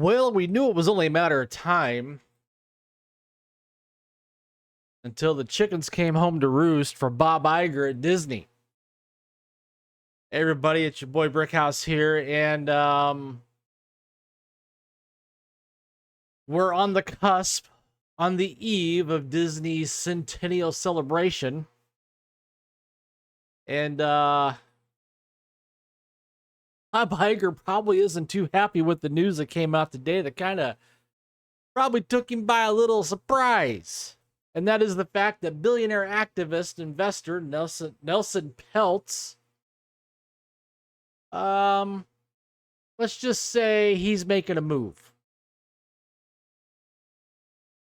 Well, we knew it was only a matter of time until the chickens came home to roost for Bob Iger at Disney. Hey everybody, it's your boy Brickhouse here, and we're on the cusp, on the eve of Disney's centennial celebration. And Bob Iger probably isn't too happy with the news that came out today that kind of probably took him by a little surprise. And that is the fact that billionaire activist investor Nelson Peltz, let's just say he's making a move.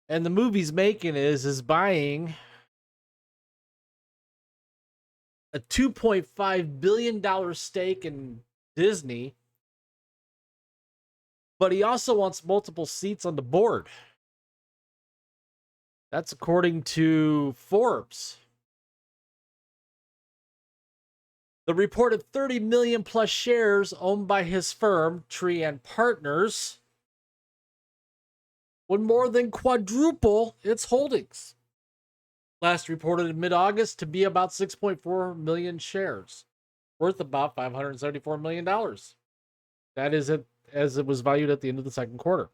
And the move he's making is buying a $2.5 billion stake in Disney, but he also wants multiple seats on the board. That's according to Forbes. The reported 30 million plus shares owned by his firm, Tree and Partners, would more than quadruple its holdings. Last reported in mid-August to be about 6.4 million shares, worth about $574 million. That is it, as it was valued at the end of the second quarter. Of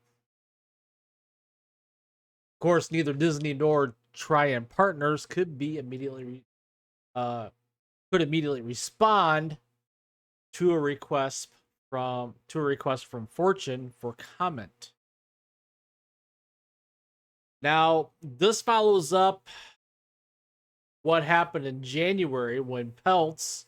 course, neither Disney nor Tree and Partners could immediately respond to a request from Fortune for comment. Now, this follows up what happened in January when Peltz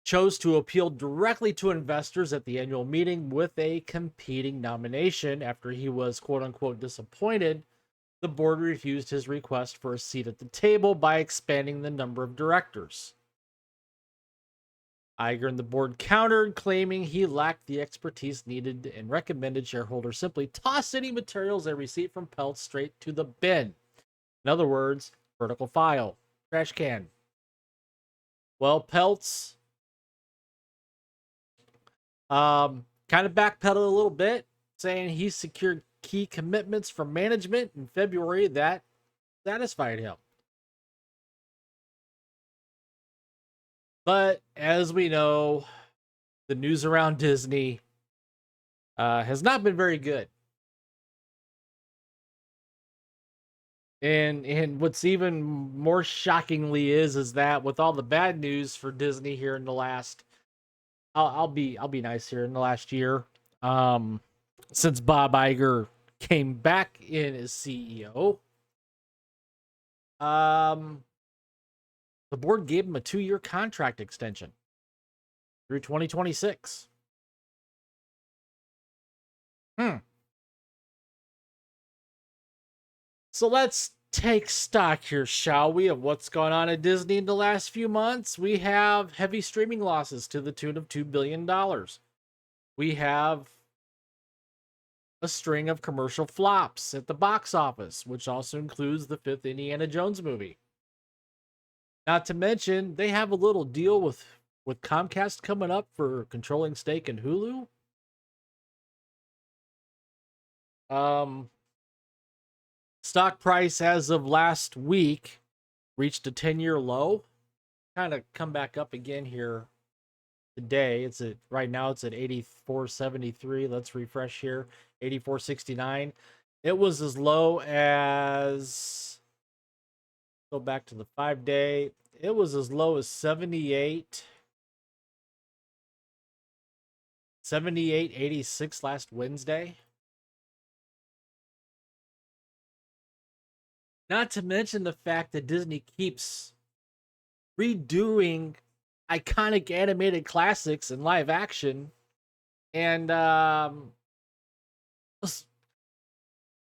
chose to appeal directly to investors at the annual meeting with a competing nomination after he was quote-unquote disappointed the board refused his request for a seat at the table by expanding the number of directors. Iger and the board countered, claiming he lacked the expertise needed and recommended shareholders simply toss any materials they received from Peltz straight to the bin. In other words, vertical file, trash can. Well, Peltz kind of backpedaled a little bit, saying he secured key commitments from management in February that satisfied him. But as we know, the news around Disney has not been very good. And what's even more shockingly is that with all the bad news for Disney here in the last, I'll be nice here, in the last year, since Bob Iger came back in as CEO, the board gave him a 2-year contract extension through 2026. So let's take stock here, shall we, of what's gone on at Disney in the last few months. We have heavy streaming losses to the tune of $2 billion. We have a string of commercial flops at the box office, which also includes the 5th Indiana Jones movie. Not to mention, they have a little deal with Comcast coming up for controlling stake in Hulu. Stock price as of last week reached a 10-year low. Kind of come back up again here today. Right now it's at 84.73. Let's refresh here. 84.69. It was as low as, go back to the 5-day. It was as low as 78.86 last Wednesday. Not to mention the fact that Disney keeps redoing iconic animated classics in live action. And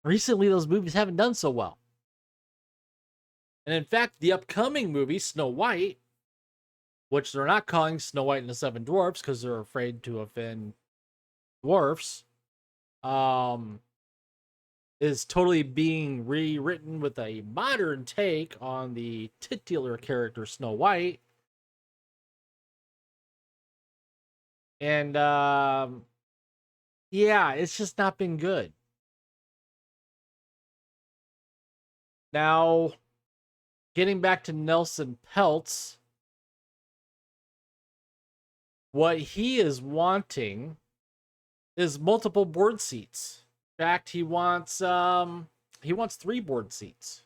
recently those movies haven't done so well. And in fact, the upcoming movie, Snow White, which they're not calling Snow White and the Seven Dwarfs because they're afraid to offend dwarfs, is totally being rewritten with a modern take on the titular character Snow White. And Yeah, it's just not been good. Now, getting back to Nelson Peltz, what he is wanting is multiple board seats. In fact, he wants 3 board seats.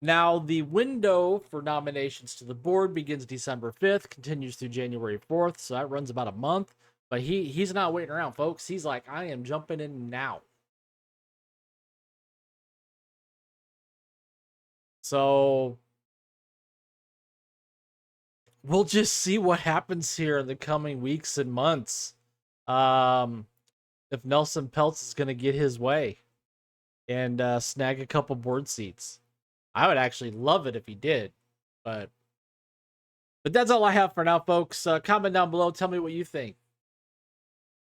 Now, the window for nominations to the board begins December 5th, continues through January 4th, so that runs about a month. But he's not waiting around, folks. He's like, I am jumping in now. So we'll just see what happens here in the coming weeks and months. If Nelson Peltz is going to get his way and snag a couple board seats. I would actually love it if he did, but that's all I have for now, folks. Comment down below. Tell me what you think.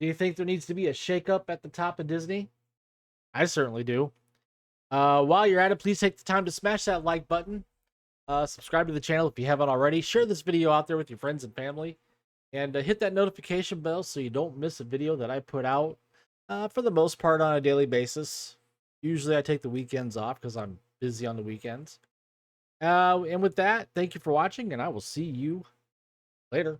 Do you think there needs to be a shakeup at the top of Disney? I certainly do. While you're at it, please take the time to smash that like button. Subscribe to the channel if you haven't already. Share this video out there with your friends and family. And hit that notification bell so you don't miss a video that I put out for the most part on a daily basis. Usually I take the weekends off because I'm busy on the weekends. And with that, thank you for watching, and I will see you later.